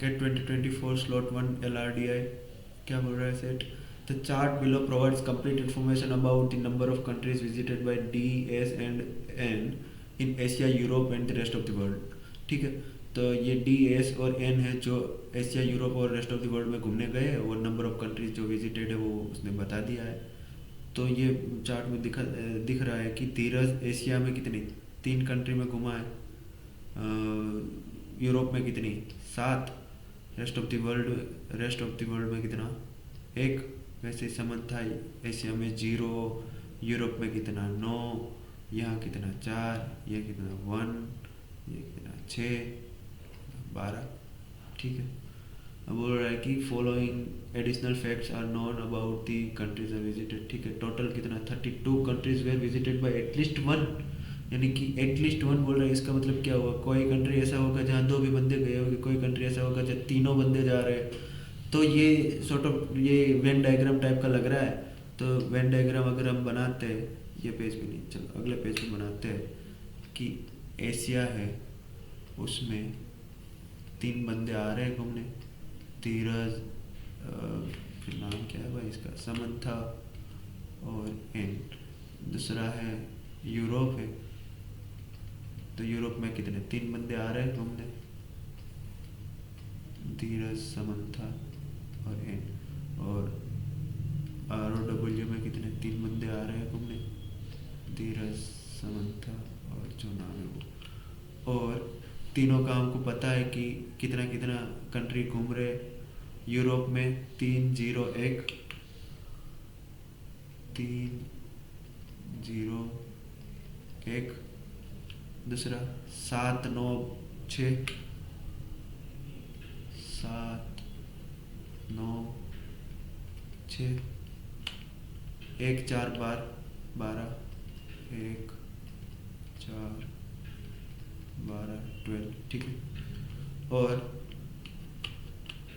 Cat 2024 slot 1 LRDI क्या बोल रहा है set. The chart below provides complete information about the number of countries visited by D S and N in Asia Europe and the rest of the world. ठीक है, तो ये D S और N है जो एशिया यूरोप और rest of the world में घूमने गए, और नंबर ऑफ कंट्रीज जो विजिटेड है वो उसने बता दिया है। तो ये चार्ट में दिख रहा है कि धीरज एशिया में कितनी 3 कंट्री में घुमा है, यूरोप में कितनी 7, रेस्ट ऑफ द वर्ल्ड में कितना 1। वैसे समंथा एशिया में 0, यूरोप में कितना 9, यहाँ कितना 4, ये कितना 1, ये कितना 6, 12। ठीक है, अब बोल रहा है कि following additional facts are known about the countries are visited. ठीक है, टोटल कितना 32 countries were visited by at least 1, यानी कि एटलीस्ट 1 बोल रहा है। इसका मतलब क्या हुआ, कोई कंट्री ऐसा होगा जहाँ 2 भी बंदे गए होंगे, कोई कंट्री ऐसा होगा जहाँ 3 बंदे जा रहे हैं। तो ये सॉर्ट ऑफ ये वेन डायग्राम टाइप का लग रहा है। तो वेन डायग्राम अगर हम बनाते हैं, ये पेज पे नहीं, चलो अगले पेज पे बनाते हैं कि एशिया है, उसमें 3 बंदे आ रहे हैं घूमने, धीरज, फिर नाम क्या है भाई इसका, समंथा और एन। दूसरा है यूरोप है, तो यूरोप में कितने 3 बंदे आ रहे हैं घूमने, धीरज, समंथा और एन। और आर ओ डब्ल्यू में कितने 3 बंदे आ रहे हैं घूमने, धीरज, समंथा और जो नाम है वो। और तीनों का हमको पता है कि कितना कितना कंट्री घूम रहे। यूरोप में 3, 0, 1, 3, 0, 1। दूसरा 7, 9, 6, 7, 9, 6, 1, 4, 12, 1, 4, 12, 12। ठीक है, और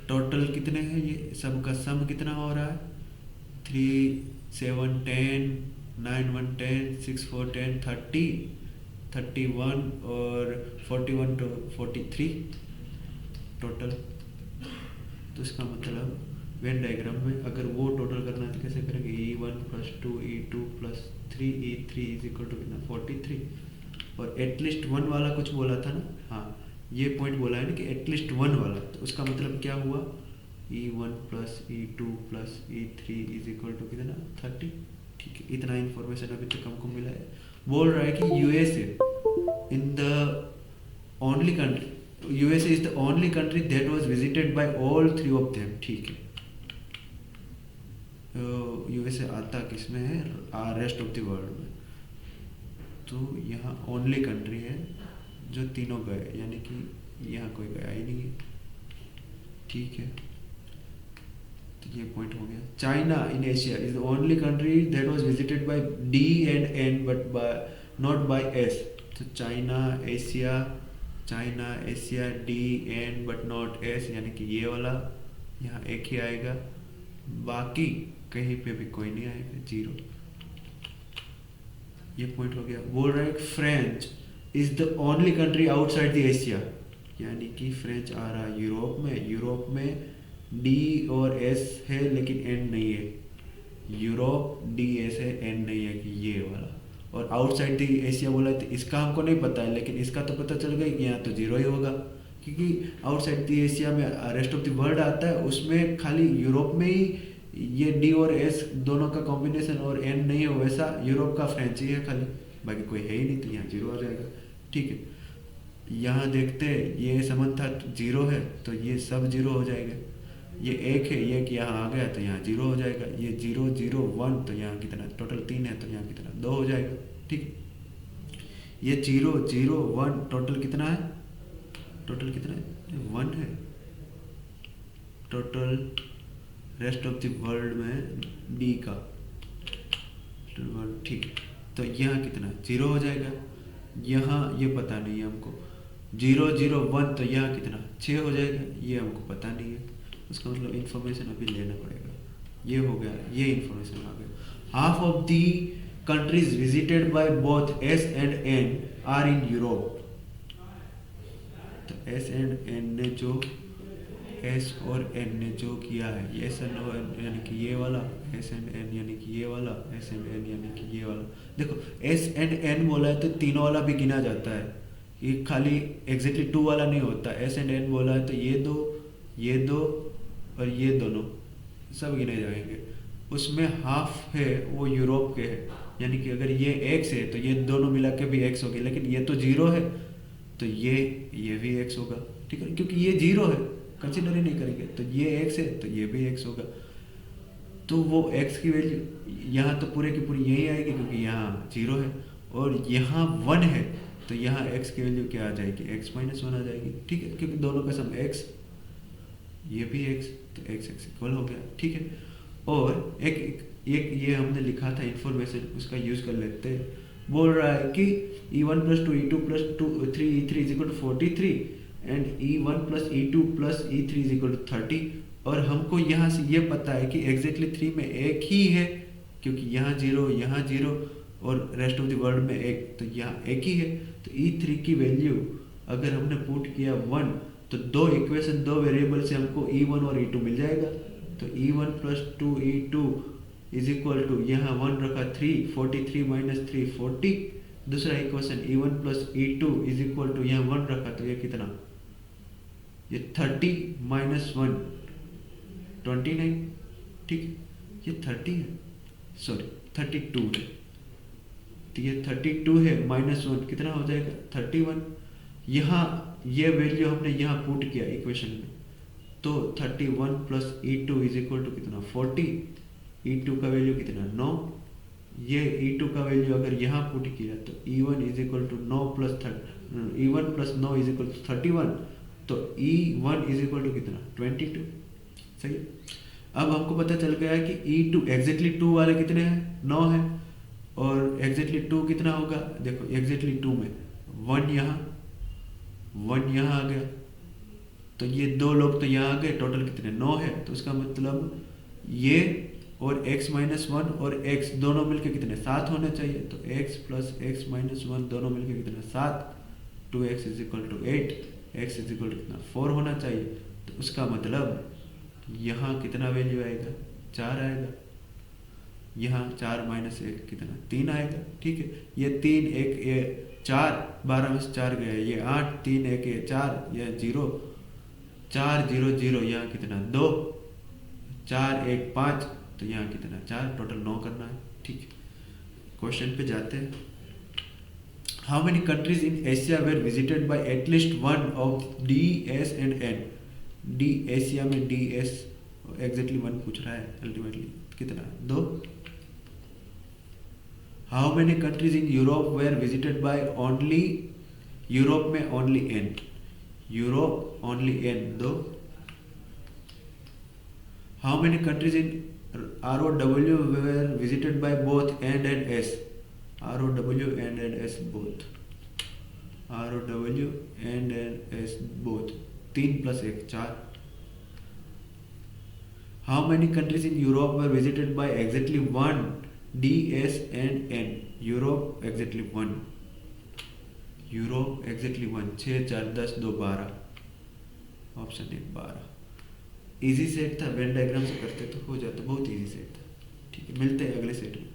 टोटल कितने हैं, ये सबका सम कितना हो रहा है, 3, 7, 10, 9, 1, 10, 6, 4, 10, 30, 31 और 41 to 43 टोटल। तो इसका मतलब वेन डायग्राम में अगर वो टोटल करना है तो कैसे करेंगे, E1 + 2 E2 + 3 E3 is equal to कितना 43। और एटलीस्ट 1 वाला कुछ बोला था ना, हाँ ये पॉइंट बोला है ना कि एटलीस्ट 1 वाला, तो उसका मतलब क्या हुआ, E1 + E2 + E3 is equal to कितना 30। ठीक है, इतना इन्फॉर्मेशन अभी तक हमको मिला है। बोल रहा है कि USA in the only country, USA is the only country that was visited by all 3 of them। ठीक है, USA आता किस में है, रेस्ट ऑफ द वर्ल्ड में। तो यहाँ ओनली कंट्री है जो तीनों गए, यानी कि यहाँ कोई गया ही नहीं है। ठीक है, तो ये पॉइंट हो गया। China in Asia is the only country that was visited by D and N but by not by S। तो China Asia D N but not S, यानी कि ये वाला यहाँ एक ही आएगा, बाकी कहीं पे भी कोई नहीं आएगा, 0। ये पॉइंट हो गया। बोल रहा है French is the only country outside the Asia, यानी कि फ्रेंच आ रहा है यूरोप में D और S है लेकिन N नहीं है, यूरोप D S है, N नहीं है, कि ये वाला। और आउटसाइड द एशिया बोला तो इसका हमको नहीं पता है, लेकिन इसका तो पता चल गया कि यहाँ तो 0 ही होगा, क्योंकि आउटसाइड द एशिया में रेस्ट ऑफ द वर्ल्ड आता है, उसमें खाली यूरोप में ही ये D और S दोनों का कॉम्बिनेशन और N नहीं हो, वैसा यूरोप का फ्रेंच ही है खाली, बाकी कोई है ही नहीं, तो यहाँ 0 हो जाएगा। ठीक है, यहाँ देखते ये समझता 0 है तो ये सब 0 हो जाएगा, ये 1 है, ये कि यहाँ आ गया तो यहाँ 0 हो जाएगा, ये 0, 0, 1 तो यहाँ कितना टोटल 3 है तो यहाँ कितना 2 हो जाएगा। ठीक, ये 0, 0, 1 टोटल कितना है, 1 है total rest of the world में D का। ठीक, तो यहाँ कितना 0 हो जाएगा, यहाँ ये पता नहीं है हमको, 0, 0, 1 तो यहाँ कितना 6 हो जाएगा, ये हमको पता नहीं है, उसका मतलब इन्फॉर्मेशन अभी लेना पड़ेगा। ये हो गया, ये इन्फॉर्मेशन आ गया। Half of the countries visited by both S and N are in Europe. तो S and N ने जो एस और एन ने जो किया है, एस एंड एन यानी कि ये वाला, एस एंड एन यानी कि ये वाला, एस एंड एन यानी कि ये वाला। देखो एस एंड एन बोला है तो तीनों वाला भी गिना जाता है, ये खाली एग्जैक्टली टू वाला नहीं होता। एस एंड एन बोला है तो ये दो और ये दोनों सब गिने जाएंगे। उसमें हाफ है वो यूरोप के है, यानी कि अगर ये एक्स है तो ये दोनों मिला के भी एक्स हो गए, लेकिन ये तो जीरो है तो ये भी एक्स होगा, ठीक है, क्योंकि ये जीरो है, कंसिडर ही नहीं करेंगे। तो ये एक्स है तो ये भी एक्स होगा। तो वो एक्स की वैल्यू यहाँ तो पूरे की पूरी यही आएगी क्योंकि यहाँ जीरो है, और यहाँ वन है तो यहाँ एक्स की वैल्यू क्या आ जाएगी, एक्स माइनस वन आ जाएगी, ठीक है, क्योंकि दोनों का सम एक्स, ये भी एक्स, तो एक्स एक्स इक्वल हो गया, ठीक है। और एक ये हमने लिखा था इन्फॉर्मेशन, उसका यूज कर लेते हैं। बोल रहा है कि E1 plus 2 E2 plus 3 E3 is equal to 43 and E1 plus E2 plus E3 is equal to 30। और हमको यहाँ से ये पता है कि एग्जैक्टली 3 में एक ही है, क्योंकि यहाँ जीरो और रेस्ट ऑफ द वर्ल्ड में एक, तो यहाँ एक ही है। तो E3 की वैल्यू अगर हमने पुट किया 1 तो दो इक्वेशन, दो वेरिएबल से हमको E1 और E2 मिल जाएगा। तो E1 plus 2 E2 is equal to यहाँ 1 रखा 3, 43 माइनस 3 40। दूसरा equation E1 plus E2 is equal to यहाँ 1 रखा तो ये कितना, ये 30 माइनस 1 29, ठीक, ये 30 है, सॉरी 32 है, तो ये 32 है माइनस 1 कितना हो जाएगा 31। यहाँ ये वैल्यू हमने यहाँ पुट किया इक्वेशन में, तो 31 plus E2 is equal to कितना 40, E2 का वैल्यू कितना 9, ये E2 का वैल्यू अगर यहाँ पुट किया तो E1 is equal to 9 plus E1 plus 9 is equal to 31, तो E1 इज इक्वल टू कितना 22, सही। अब हमको पता चल गया है कि E2 एग्जैक्टली 2 वाले कितने हैं 9 है, और एग्जैक्टली 2 कितना होगा, देखो एग्जैक्टली 2 में 1 यहाँ आ गया, तो ये दो लोग तो यहाँ आ गए, टोटल कितने 9 है। तो उसका मतलब ये और x माइनस 1 और x दोनों मिलके कितने 7 होने चाहिए, तो x प्लस x माइनस 1 दोनों मिलके कितने 7, 2x is equal to 8, x is equal to कितना 4 होना चाहिए। तो उसका मतलब यहाँ कितना वैल्यू आएगा 4 आएगा, यहाँ 4 माइनस 1 कितना 3 आएगा, ठीक है। ये 3 1 ये 4 12 में से 4 गया, ये 8 3 1 ये 4 ये 0 4 0 0, यहाँ कितना 2 4 1 5, तो यहाँ कितना 4, टोटल 9 करना है, ठीक है। क्वेश्चन पे जाते हैं। How many countries in Asia were visited by at least one of D, S and N। D Asia में D S एग्जैक्टली 1 पूछ रहा है अल्टीमेटली, कितना 2। How many countries in Europe were visited by only, Europe में only N, Europe only N 2। How many countries in ROW were visited by both N and S, ROW and S both, ROW and S both, 3 plus 1 4। How many countries in Europe were visited by exactly 1 D, S and N, Europe exactly 1, Europe exactly 1, 6 4 10 2 12, option 1 12। Easy set था, Venn diagram से करते तो हो जाता, बहुत easy set था, ठीक है। मिलते हैं अगले सेट में।